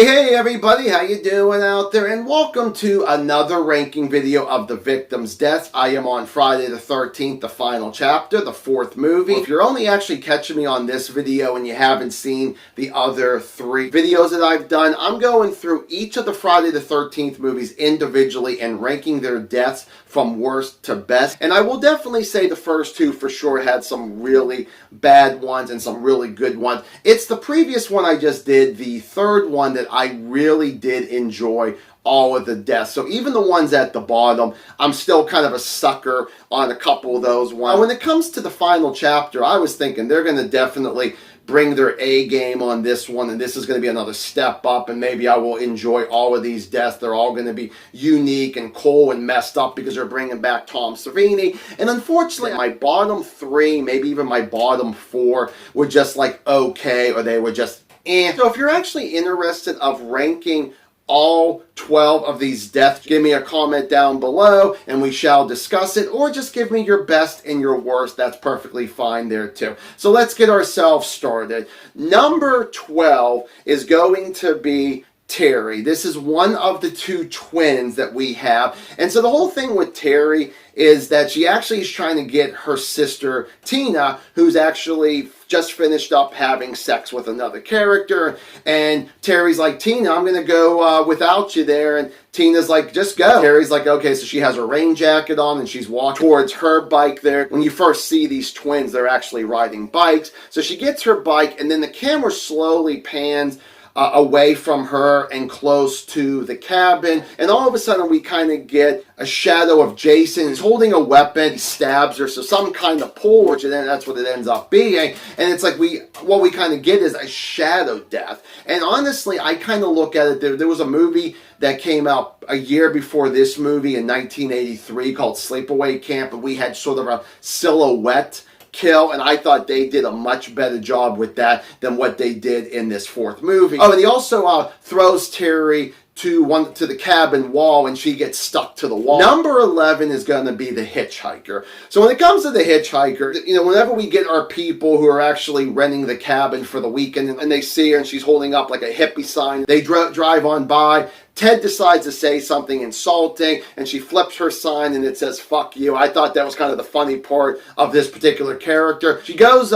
Hey everybody, how you doing out there? And welcome to another ranking video of the victims' deaths. I am on Friday the 13th, the final chapter, the fourth movie. If you're only actually catching me on this video and you haven't seen the other three videos that I've done, I'm going through each of the Friday the 13th movies individually and ranking their deaths from worst to best. And I will definitely say the first two for sure had some really bad ones and some really good ones. It's the previous one I just did, the third one, that I really did enjoy all of the deaths. So even the ones at the bottom, I'm still kind of a sucker on a couple of those ones. When it comes to the final chapter, I was thinking they're going to definitely bring their A game on this one, and this is going to be another step up, and maybe I will enjoy all of these deaths. They're all going to be unique and cool and messed up because they're bringing back Tom Savini. And unfortunately, my bottom three, maybe even my bottom four, were just like okay, or they were just eh. So if you're actually interested of ranking all 12 of these deaths, give me a comment down below and we shall discuss it, or just give me your best and your worst. That's perfectly fine there too. So let's get ourselves started. Number 12 is going to be Terry. This is one of the two twins that we have. And so the whole thing with Terry is that she actually is trying to get her sister Tina, who's actually just finished up having sex with another character. And Terry's like, Tina, I'm going to go without you there. And Tina's like, just go. Terry's like, okay. So she has her rain jacket on and she's walking towards her bike there. When you first see these twins, they're actually riding bikes. So she gets her bike and then the camera slowly pans away from her and close to the cabin, and all of a sudden we kind of get a shadow of Jason. He's holding a weapon. He stabs her, so some kind of pull, which then that's what it ends up being. And it's like what we kind of get is a shadow death. And honestly, I kind of look at it. There was a movie that came out a year before this movie in 1983 called Sleepaway Camp, and we had sort of a silhouette kill, and I thought they did a much better job with that than what they did in this fourth movie. Oh, and he also throws Terry to the cabin wall and she gets stuck to the wall. Number 11 is going to be the hitchhiker. So when it comes to the hitchhiker, you know, whenever we get our people who are actually renting the cabin for the weekend and they see her and she's holding up like a hippie sign, they drive on by. Ted decides to say something insulting and she flips her sign and it says fuck you. I thought that was kind of the funny part of this particular character. She goes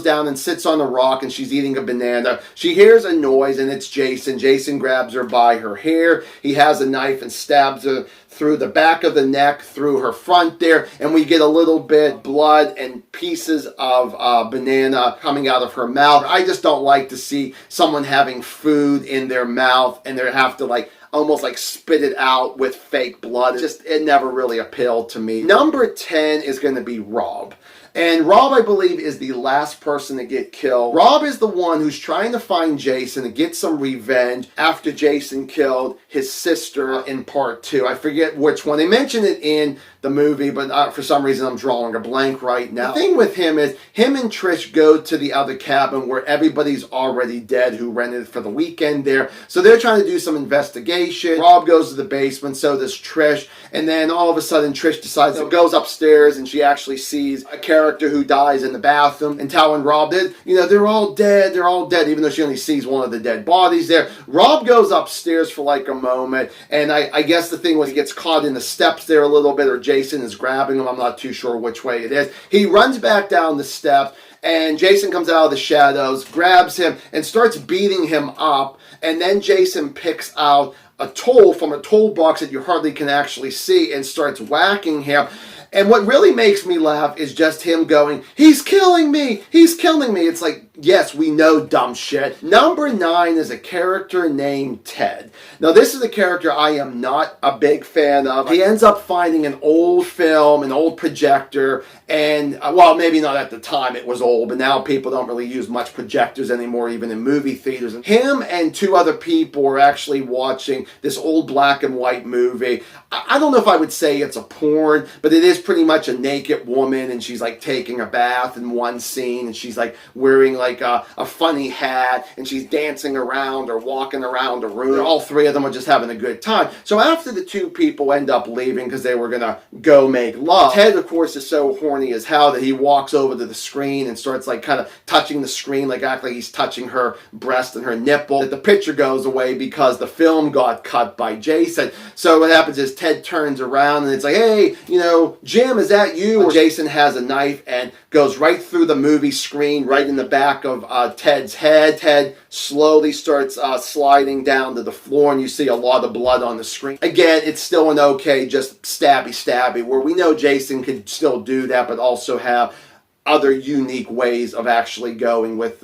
down and sits on a rock and she's eating a banana. She hears a noise and it's Jason. Jason grabs her by her hair. He has a knife and stabs her through the back of the neck, through her front there, and we get a little bit blood and pieces of banana coming out of her mouth. I just don't like to see someone having food in their mouth and they have to like almost like spit it out with fake blood. It never really appealed to me. Number 10 is going to be Rob. And Rob, I believe, is the last person to get killed. Rob is the one who's trying to find Jason to get some revenge after Jason killed his sister in part 2. I forget which one. They mentioned it in the movie, but for some reason I'm drawing a blank right now. The thing with him is, him and Trish go to the other cabin where everybody's already dead who rented for the weekend there. So they're trying to do some investigation. Rob goes to the basement, so does Trish. And then all of a sudden Trish decides to goes upstairs and she actually sees a character who dies in the bathroom and telling Rob that, you know, they're all dead, even though she only sees one of the dead bodies there. Rob goes upstairs for like a moment, and I guess the thing was he gets caught in the steps there a little bit, or Jason is grabbing him. I'm not too sure which way it is. He runs back down the steps and Jason comes out of the shadows, grabs him and starts beating him up, and then Jason picks out a tool from a toolbox that you hardly can actually see and starts whacking him. And what really makes me laugh is just him going, he's killing me, he's killing me. It's like, yes, we know dumb shit. Number 9 is a character named Ted. Now, this is a character I am not a big fan of. He ends up finding an old film, an old projector, and, well, maybe not at the time it was old, but now people don't really use much projectors anymore, even in movie theaters. And him and 2 other people were actually watching this old black and white movie. I don't know if I would say it's a porn, but it is pretty much a naked woman, and she's like taking a bath in one scene, and she's like wearing like a funny hat, and she's dancing around or walking around a room. All three of them are just having a good time. So after the two people end up leaving because they were gonna go make love, Ted, of course, is so horny as hell that he walks over to the screen and starts like kind of touching the screen, like act like he's touching her breast and her nipple. That the picture goes away because the film got cut by Jason. So what happens is Ted turns around and it's like, hey, you know, Jim, is that you? Or Jason has a knife and goes right through the movie screen, right in the back of Ted's head. Ted slowly starts sliding down to the floor, and you see a lot of blood on the screen. Again, it's still an okay, just stabby, where we know Jason could still do that, but also have other unique ways of actually going with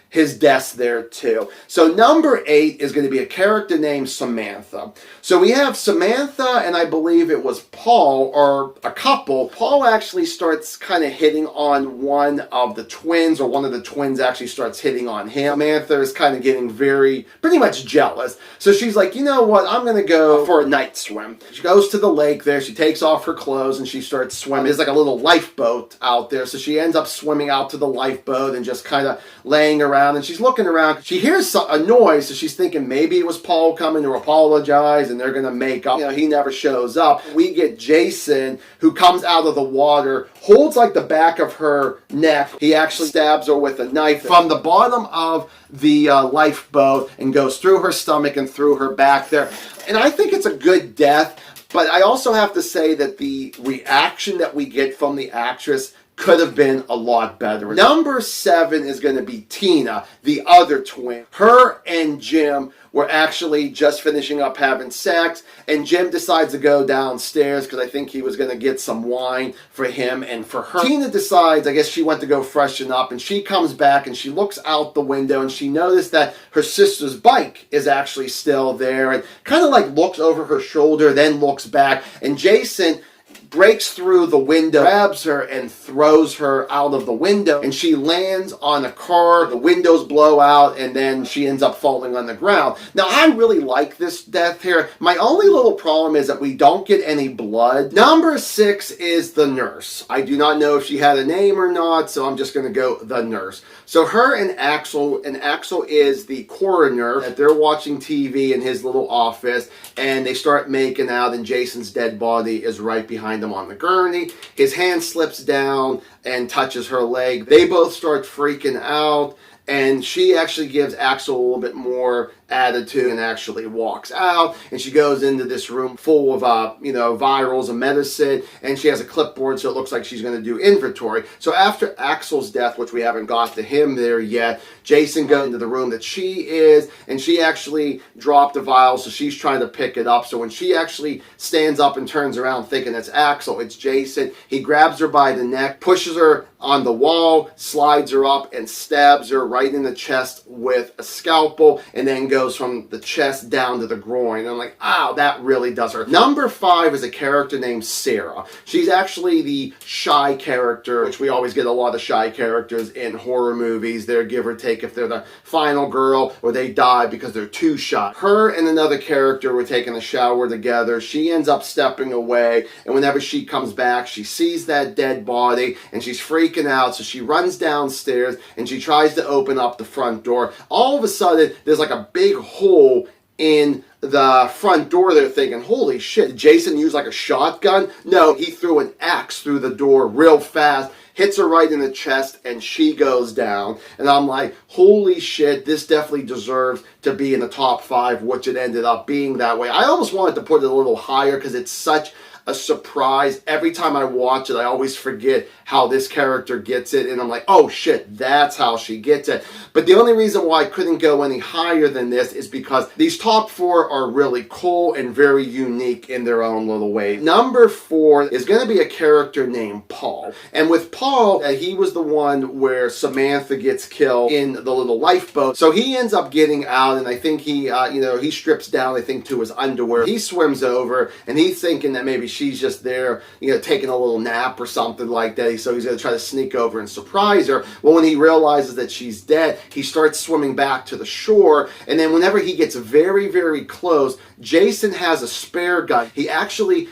his deaths there too. So number 8 is going to be a character named Samantha. So we have Samantha and I believe it was Paul, or a couple. Paul actually starts kind of hitting on one of the twins, or one of the twins actually starts hitting on him. Samantha is kind of getting pretty much jealous. So she's like, you know what, I'm going to go for a night swim. She goes to the lake there, she takes off her clothes and she starts swimming. There's like a little lifeboat out there. So she ends up swimming out to the lifeboat and just kind of laying around. And she's looking around. She hears a noise, so she's thinking maybe it was Paul coming to apologize and they're going to make up. You know, he never shows up. We get Jason, who comes out of the water, holds like the back of her neck. He actually stabs her with a knife from the bottom of the lifeboat and goes through her stomach and through her back there. And I think it's a good death, but I also have to say that the reaction that we get from the actress could have been a lot better. Number 7 is going to be Tina, the other twin. Her and Jim were actually just finishing up having sex, and Jim decides to go downstairs because I think he was going to get some wine for him and for her. Tina decides, I guess she went to go freshen up, and she comes back and she looks out the window and she noticed that her sister's bike is actually still there, and kind of like looks over her shoulder, then looks back, and Jason breaks through the window, grabs her, and throws her out of the window. And she lands on a car, the windows blow out, and then she ends up falling on the ground. Now, I really like this death here. My only little problem is that we don't get any blood. Number 6 is the nurse. I do not know if she had a name or not, so I'm just going to go the nurse. So her and Axel is the coroner, that they're watching TV in his little office, and they start making out, and Jason's dead body is right behind him on the gurney. His hand slips down and touches her leg. They both start freaking out, and she actually gives Axel a little bit more attitude and actually walks out, and she goes into this room full of vials of medicine, and she has a clipboard, so it looks like she's going to do inventory. So after Axel's death, which we haven't got to him there yet, Jason goes into the room that she is, and she actually dropped the vial, so she's trying to pick it up. So when she actually stands up and turns around thinking it's Axel, it's Jason, he grabs her by the neck, pushes her on the wall, slides her up, and stabs her right in the chest with a scalpel, and then goes from the chest down to the groin. And I'm like, ow, that really does hurt. Number 5 is a character named Sarah. She's actually the shy character, which we always get a lot of shy characters in horror movies. They're give or take if they're the final girl or they die because they're too shy. Her and another character were taking a shower together. She ends up stepping away, and whenever she comes back, she sees that dead body and she's freaking out. So she runs downstairs and she tries to open up the front door. All of a sudden, there's like a big hole in the front door. They're thinking, holy shit, did Jason use like a shotgun? No, he threw an axe through the door real fast, hits her right in the chest, and she goes down. And I'm like, holy shit, this definitely deserves to be in the top 5, which it ended up being that way. I almost wanted to put it a little higher because it's such a surprise. Every time I watch it, I always forget how this character gets it, and I'm like, oh shit, that's how she gets it. But the only reason why I couldn't go any higher than this is because these top 4 are really cool and very unique in their own little way. Number 4 is going to be a character named Paul. And with Paul, he was the one where Samantha gets killed in the little lifeboat. So he ends up getting out, and I think he strips down, I think, to his underwear. He swims over, and he's thinking that maybe she's just there, taking a little nap or something like that. So he's going to try to sneak over and surprise her. Well, when he realizes that she's dead, he starts swimming back to the shore. And then whenever he gets very, very close, Jason has a spare gun. He actually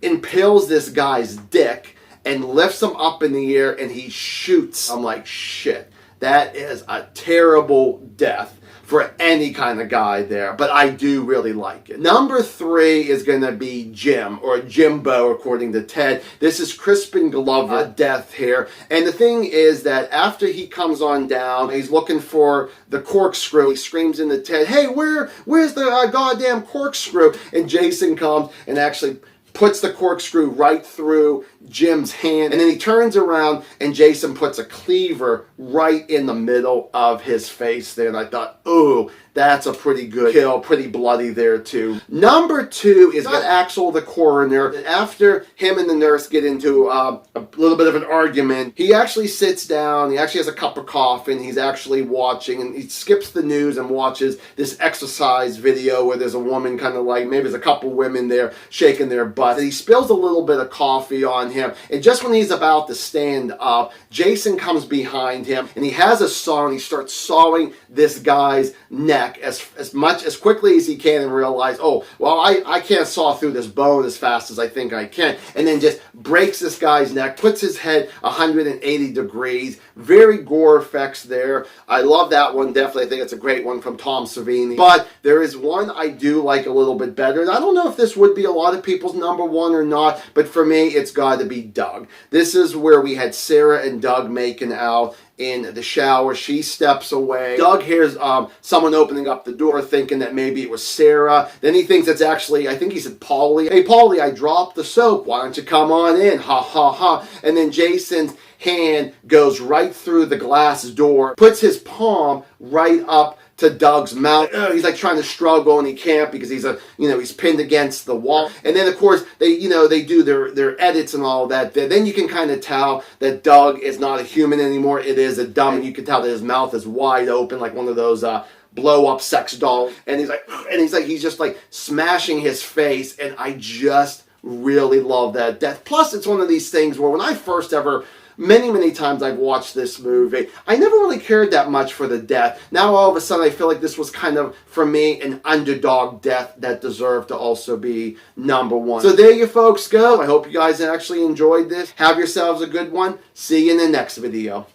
impales this guy's dick and lifts him up in the air, and he shoots. I'm like, shit, that is a terrible death for any kind of guy there, but I do really like it. Number 3 is going to be Jim, or Jimbo, according to Ted. This is Crispin Glover death here. And the thing is that after he comes on down, he's looking for the corkscrew. He screams into Ted, hey, where's the goddamn corkscrew? And Jason comes and actually puts the corkscrew right through Jim's hand, and then he turns around and Jason puts a cleaver right in the middle of his face there, and I thought, ooh, that's a pretty good kill, pretty bloody there too. Number 2 is Axel the coroner. After him and the nurse get into a little bit of an argument, he actually sits down, he actually has a cup of coffee, and he's actually watching, and he skips the news and watches this exercise video where there's a woman kind of like, maybe there's a couple women there shaking their butt. And he spills a little bit of coffee on him, and just when he's about to stand up, Jason comes behind him, and he has a saw, and he starts sawing this guy's neck as quickly as he can, and realize, oh, well, I can't saw through this bone as fast as I think I can, and then just breaks this guy's neck, puts his head 180 degrees. Very gore effects there. I love that one, definitely. I think it's a great one from Tom Savini. But there is one I do like a little bit better, and I don't know if this would be a lot of people's number 1 or not, but for me, it's got to be Doug. This is where we had Sarah and Doug making out in the shower. She steps away. Doug hears someone opening up the door, thinking that maybe it was Sarah. Then he thinks it's actually, I think he said Paulie. Hey, Paulie, I dropped the soap. Why don't you come on in? Ha, ha, ha. And then Jason's hand goes right through the glass door, puts his palm right up to Doug's mouth. He's like trying to struggle, and he can't because he's pinned against the wall. And then of course they do their edits and all that. Then you can kind of tell that Doug is not a human anymore. It is a dummy. You can tell that his mouth is wide open like one of those blow up sex dolls. And he's just like smashing his face. And I just really love that death. Plus, it's one of these things where when I first ever, many times I've watched this movie, I never really cared that much for the death. Now all of a sudden I feel like this was kind of, for me, an underdog death that deserved to also be number 1. So there you folks go. I hope you guys actually enjoyed this. Have yourselves a good one. See you in the next video.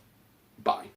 Bye.